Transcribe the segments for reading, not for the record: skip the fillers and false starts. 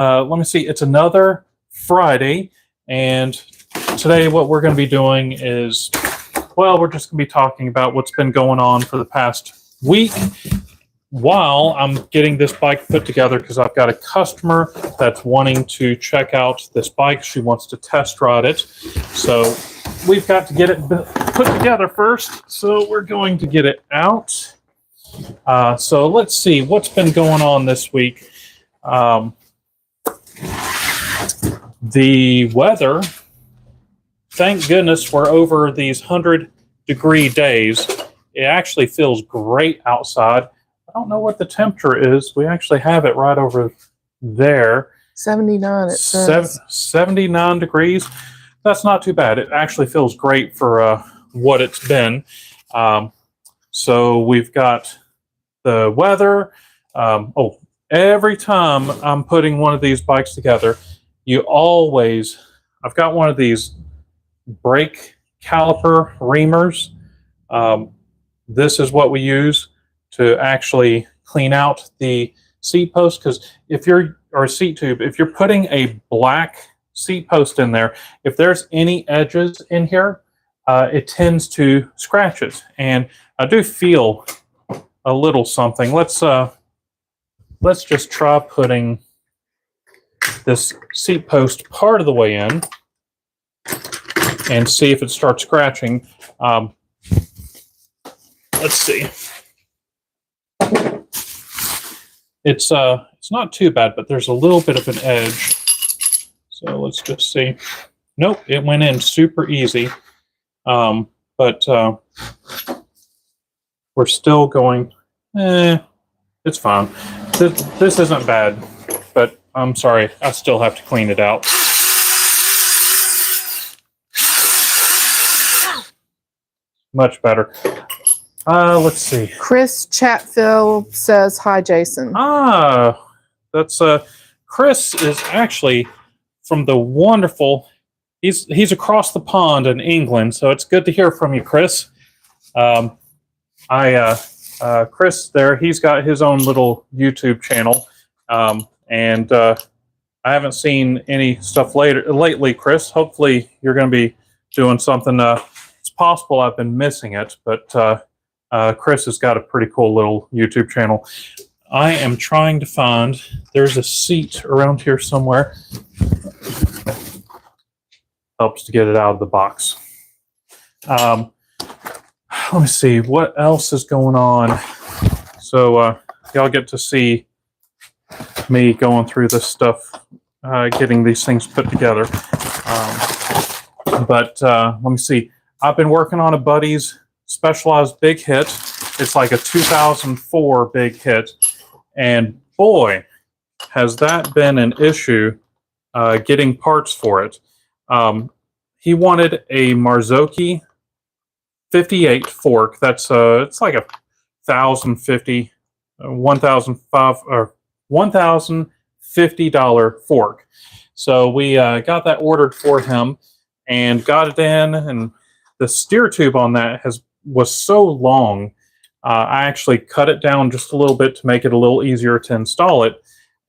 Let me see. It's another Friday, and today what we're going to be doing is, well, we're just going to be talking about what's been going on for the past week while I'm getting this bike put together, because I've got a customer that's wanting to check out this bike. She wants to test ride it. So we've got to get it put together first. So we're going to get it out. So let's see what's been going on this week. The weather, thank goodness we're over these 100-degree days. It actually feels great outside. I don't know what the temperature is. We actually have it right over there. 79, it says. 79 degrees. That's not too bad. It actually feels great for what it's been. So we've got the weather. Every time I'm putting one of these bikes together, I've got one of these brake caliper reamers. This is what we use to actually clean out the seat post, because or seat tube, if you're putting a black seat post in there, if there's any edges in here, it tends to scratch it. And I do feel a little something. Let's just try putting this seat post part of the way in and see if it starts scratching. Let's see. It's not too bad, but there's a little bit of an edge. So let's just see. Nope, it went in super easy. But we're still going, it's fine. This isn't bad, but I'm sorry, I still have to clean it out. Much better. Let's see. Chris Chatfield says, hi, Jason. That's Chris is actually from the wonderful, he's across the pond in England, so it's good to hear from you, Chris. Chris there, he's got his own little YouTube channel, and I haven't seen any stuff lately, Chris. Hopefully you're going to be doing something. It's possible I've been missing it, but Chris has got a pretty cool little YouTube channel. I am trying to find, there's a seat around here somewhere. Helps to get it out of the box. Let me see, what else is going on? So y'all get to see me going through this stuff, getting these things put together. Let me see. I've been working on a buddy's Specialized big hit. It's like a 2004 big hit, and boy, has that been an issue getting parts for it. He wanted a Marzocchi 58 fork. That's it's like a $1,050 fork. So we got that ordered for him and got it in, and the steer tube on that was so long. I actually cut it down just a little bit to make it a little easier to install it,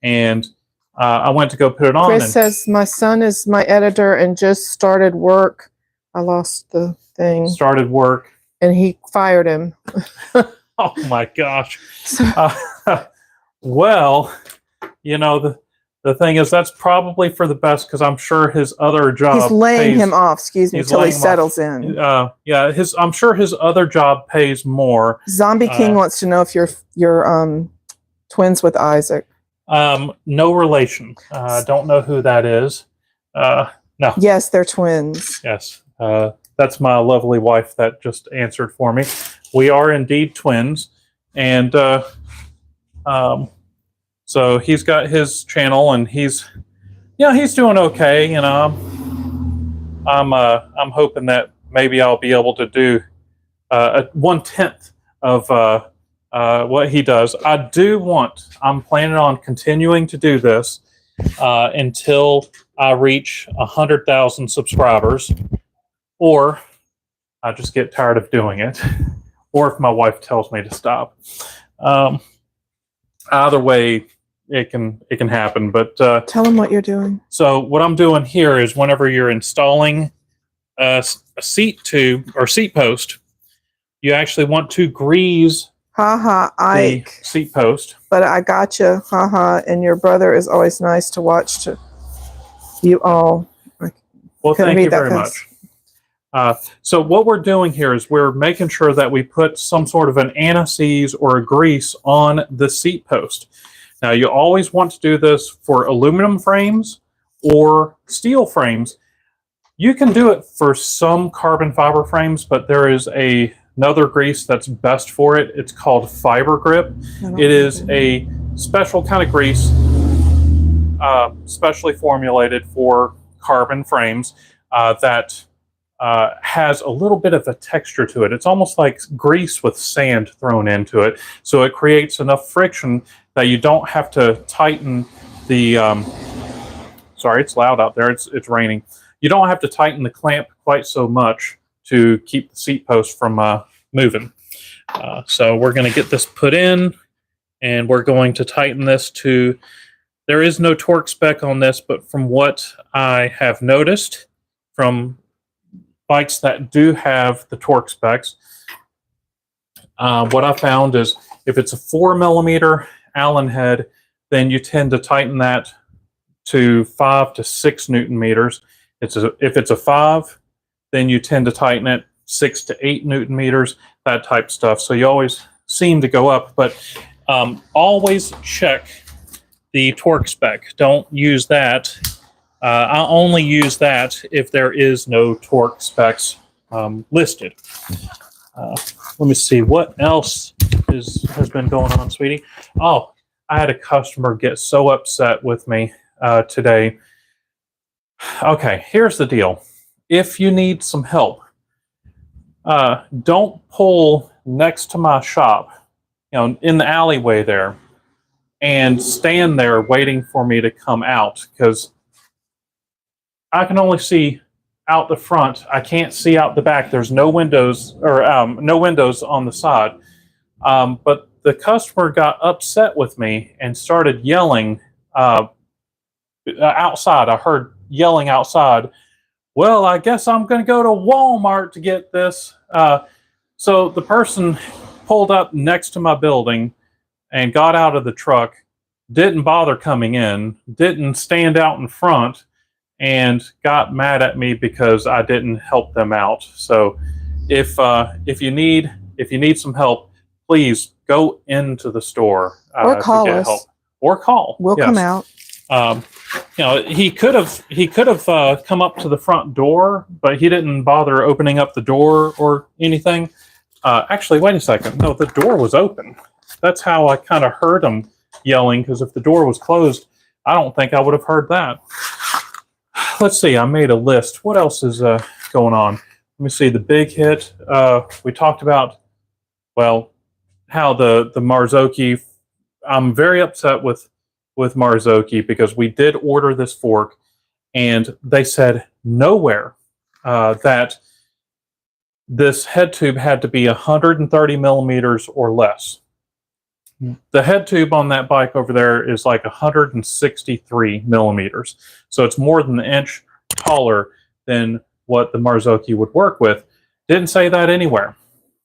and I went to go put it on. Chris says, my son is my editor and just started work. I lost the thing. Started work. And he fired him. Oh my gosh. Well, you know, the thing is, that's probably for the best, because I'm sure his other job He's laying him off, excuse me, until he settles in. Yeah, I'm sure his other job pays more. Zombie King wants to know if you're twins with Isaac. No relation. Don't know who that is. No. Yes, they're twins. Yes. That's my lovely wife that just answered for me. We are indeed twins. And so he's got his channel, and he's doing okay. You know, I'm hoping that maybe I'll be able to do 1/10 of what he does. I'm planning on continuing to do this until I reach 100,000 subscribers, or I just get tired of doing it, or if my wife tells me to stop. Either way, it can happen. But Tell them what you're doing. so what I'm doing here is whenever you're installing a seat tube or seat post, you actually want to grease Ha the Ike. seat post. But I got you. And your brother is always nice to watch. To you all. Well, Couldn't thank read you that very fast. much. So what we're doing here is we're making sure that we put some sort of an anti-seize or a grease on the seat post. Now, you always want to do this for aluminum frames or steel frames. You can do it for some carbon fiber frames, but there is another grease that's best for it. It's called Fiber Grip. It is a special kind of grease, specially formulated for carbon frames that has a little bit of a texture to it. It's almost like grease with sand thrown into it. So it creates enough friction that you don't have to tighten the, sorry, it's loud out there. It's raining. You don't have to tighten the clamp quite so much to keep the seat post from moving. So we're going to get this put in, and we're going to tighten this to, there is no torque spec on this, but from what I have noticed from bikes that do have the torque specs, what I found is if it's a 4mm Allen head, then you tend to tighten that to 5 to 6 Newton meters. If it's a 5, then you tend to tighten it 6 to 8 Newton meters, that type stuff. So you always seem to go up, but always check the torque spec. Don't use that. I'll only use that if there is no torque specs listed. Let me see what else has been going on, sweetie. Oh, I had a customer get so upset with me today. Okay, here's the deal. If you need some help, don't pull next to my shop, in the alleyway there, and stand there waiting for me to come out, because I can only see out the front. I can't see out the back. There's no windows, or no windows on the side. But the customer got upset with me and started yelling outside. I heard yelling outside, "Well, I guess I'm going to go to Walmart to get this." So the person pulled up next to my building and got out of the truck, didn't bother coming in, didn't stand out in front, and got mad at me because I didn't help them out. So if you need some help, please go into the store or call to get us. help. Or call. We'll yes. come out. He could have come up to the front door, but he didn't bother opening up the door or anything. Actually, wait a second. No, the door was open. That's how I kind of heard him yelling, because if the door was closed, I don't think I would have heard that. Let's see. I made a list. What else is going on? Let me see. The big hit. We talked about, well, how the Marzocchi. I'm very upset with Marzocchi because we did order this fork, and they said nowhere that this head tube had to be 130 millimeters or less. The head tube on that bike over there is like 163 millimeters. So it's more than an inch taller than what the Marzocchi would work with. Didn't say that anywhere.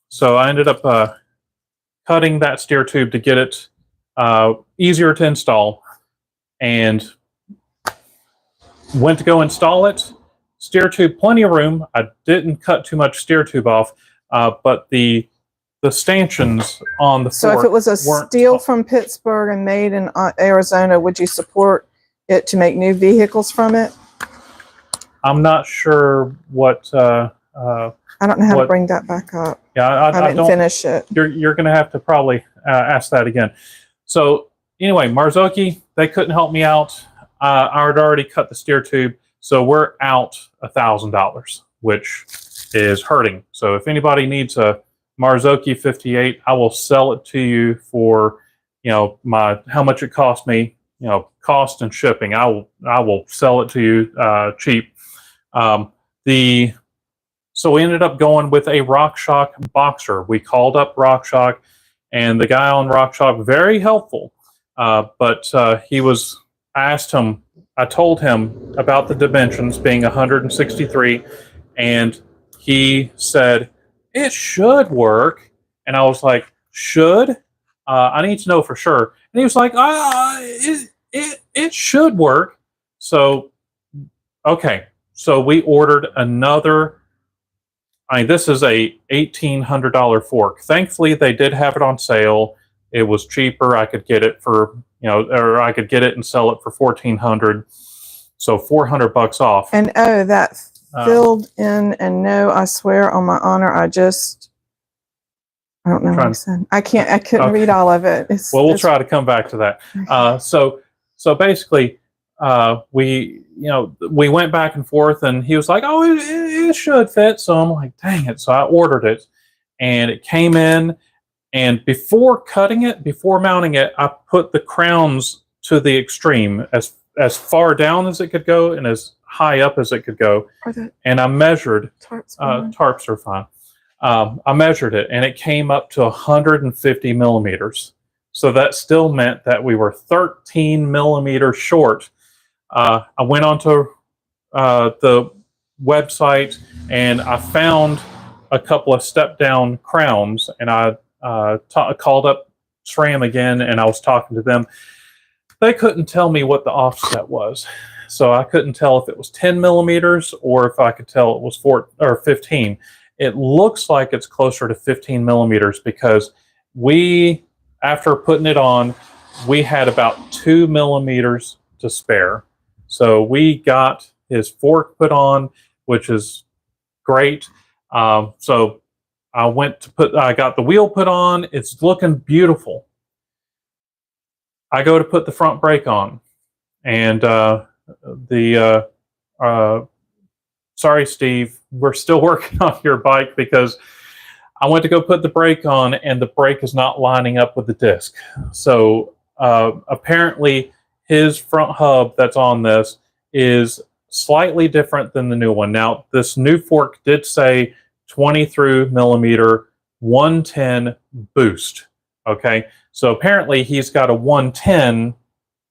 So I ended up cutting that steer tube to get it easier to install, and went to go install it. Steer tube, plenty of room. I didn't cut too much steer tube off, but the stanchions on the So fork if it was a steel from Pittsburgh and made in Arizona, would you support it to make new vehicles from it? I'm not sure what. I don't know how to bring that back up. Yeah, I didn't finish it. You're going to have to probably ask that again. So anyway, Marzocchi, they couldn't help me out. I had already cut the steer tube, so we're out $1,000, which is hurting. So if anybody needs a Marzocchi 58, I will sell it to you for, how much it cost me, cost and shipping. I will sell it to you cheap. So we ended up going with a RockShox Boxer. We called up RockShox, and the guy on RockShox, very helpful. But he was, I told him about the dimensions being 163, and he said, it should work. And I was like, should? I need to know for sure. And he was like, it should work. So, okay. So we ordered another. This is a $1,800 fork. Thankfully, they did have it on sale. It was cheaper. I could get it for, or I could get it and sell it for $1,400. So $400 off. And oh, that filled in, and no, I swear on my honor, I don't know what I said. I couldn't read all of it. We'll try to come back to that. So basically, we went back and forth, and he was like, oh, it should fit. So I'm like, dang it. So I ordered it, and it came in, and before mounting it, I put the crowns to the extreme, as far down as it could go and as high up as it could go. And I measured, tarps are fine. I measured it, and it came up to 150 millimeters. So that still meant that we were 13 millimeters short. I went onto the website, and I found a couple of step-down crowns, and I called up SRAM again, and I was talking to them. They couldn't tell me what the offset was. So I couldn't tell if it was 10 millimeters or if I could tell it was 4 or 15. It looks like it's closer to 15 millimeters because after putting it on, we had about 2 millimeters to spare. So we got his fork put on, which is great. So I got the wheel put on. It's looking beautiful. I go to put the front brake on, and sorry, Steve, we're still working on your bike because I went to go put the brake on, and the brake is not lining up with the disc. So apparently his front hub that's on this is slightly different than the new one. Now, this new fork did say 23 millimeter 110 boost. Okay, so apparently he's got a 110,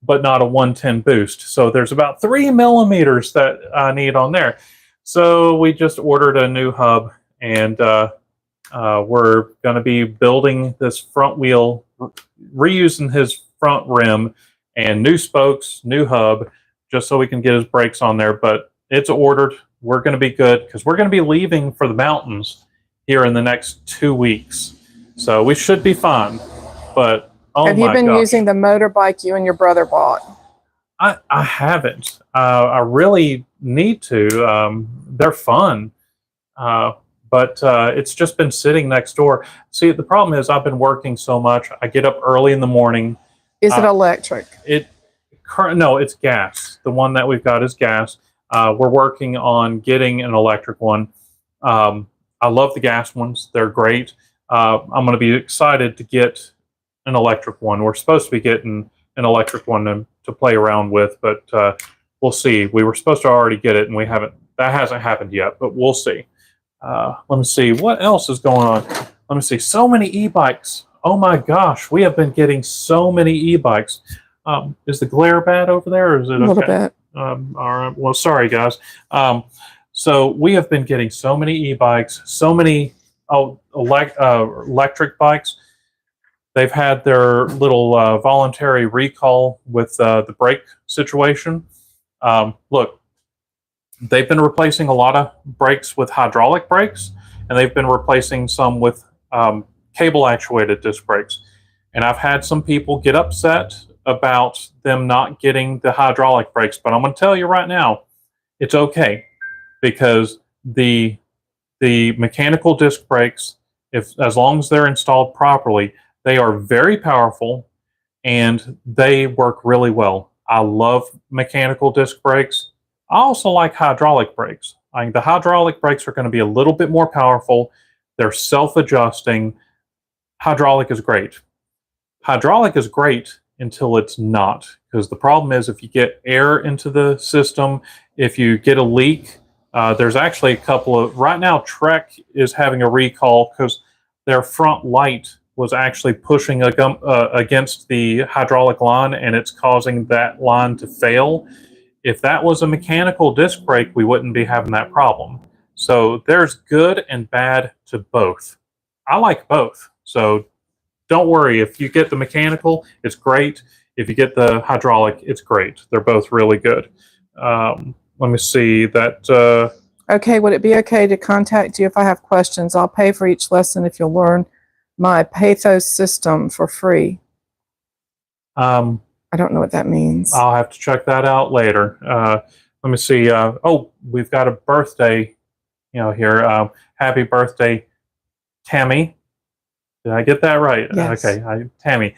but not a 110 boost. So there's about 3 millimeters that I need on there. So we just ordered a new hub, and we're going to be building this front wheel, reusing his front rim, and new spokes, new hub, just so we can get his brakes on there. But it's ordered. We're going to be good because we're going to be leaving for the mountains here in the next 2 weeks. So we should be fine. But have you been using the motorbike you and your brother bought? I haven't. I really need to. They're fun. But it's just been sitting next door. See, the problem is I've been working so much. I get up early in the morning. Is it electric? No, it's gas. The one that we've got is gas. We're working on getting an electric one. I love the gas ones. They're great. I'm going to be excited to get an electric one. We're supposed to be getting an electric one to play around with, but we'll see. We were supposed to already get it, and we haven't. That hasn't happened yet, but we'll see. Let me see what else is going on. Let me see. So many e-bikes. Oh my gosh, we have been getting so many e-bikes. Is the glare bad over there, or is it okay? A little bit. All right. Well, sorry guys. So we have been getting so many e-bikes, so many electric bikes. They've had their little voluntary recall with the brake situation. Look, they've been replacing a lot of brakes with hydraulic brakes, and they've been replacing some with cable actuated disc brakes. And I've had some people get upset about them not getting the hydraulic brakes, but I'm going to tell you right now, it's okay, because the mechanical disc brakes, as long as they're installed properly, they are very powerful and they work really well. I love mechanical disc brakes. I also like hydraulic brakes. The hydraulic brakes are going to be a little bit more powerful. They're self-adjusting. Hydraulic is great. Hydraulic is great until it's not, because the problem is if you get air into the system, if you get a leak, there's actually a couple of, right now Trek is having a recall because their front light was actually pushing against the hydraulic line, and it's causing that line to fail. If that was a mechanical disc brake, we wouldn't be having that problem. So there's good and bad to both. I like both. So don't worry. If you get the mechanical, it's great. If you get the hydraulic, it's great. They're both really good. Let me see that. Okay, would it be okay to contact you if I have questions? I'll pay for each lesson if you'll learn my Pathos system for free. I don't know what that means. I'll have to check that out later. Let me see. Oh, we've got a birthday, here. Happy birthday, Tammy. Did I get that right? Yes. Okay, Tammy.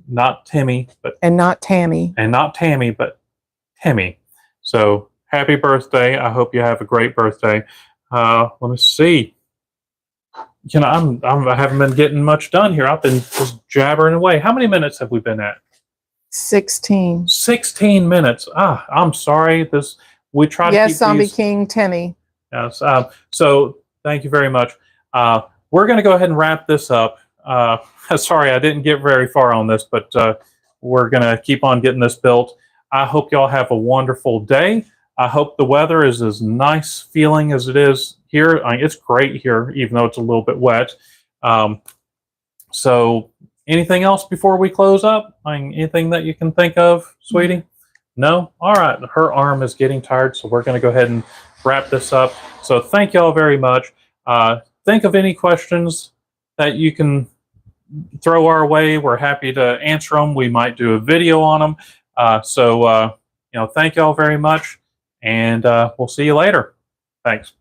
Not Timmy, but and not Tammy. And not Tammy, but Timmy. So happy birthday. I hope you have a great birthday. Let me see. I haven't been getting much done here. I've been just jabbering away. How many minutes have we been at? 16. 16 minutes. I'm sorry. We try to keep Zombie these. King Timmy. Yes. So thank you very much. We're going to go ahead and wrap this up. Sorry, I didn't get very far on this, but we're going to keep on getting this built. I hope y'all have a wonderful day. I hope the weather is as nice feeling as it is here. It's great here, even though it's a little bit wet. So anything else before we close up? Anything that you can think of, sweetie? No? All right. Her arm is getting tired, so we're going to go ahead and wrap this up. So thank y'all very much. Think of any questions that you can throw our way. We're happy to answer them. We might do a video on them. Thank y'all very much, and we'll see you later. Thanks.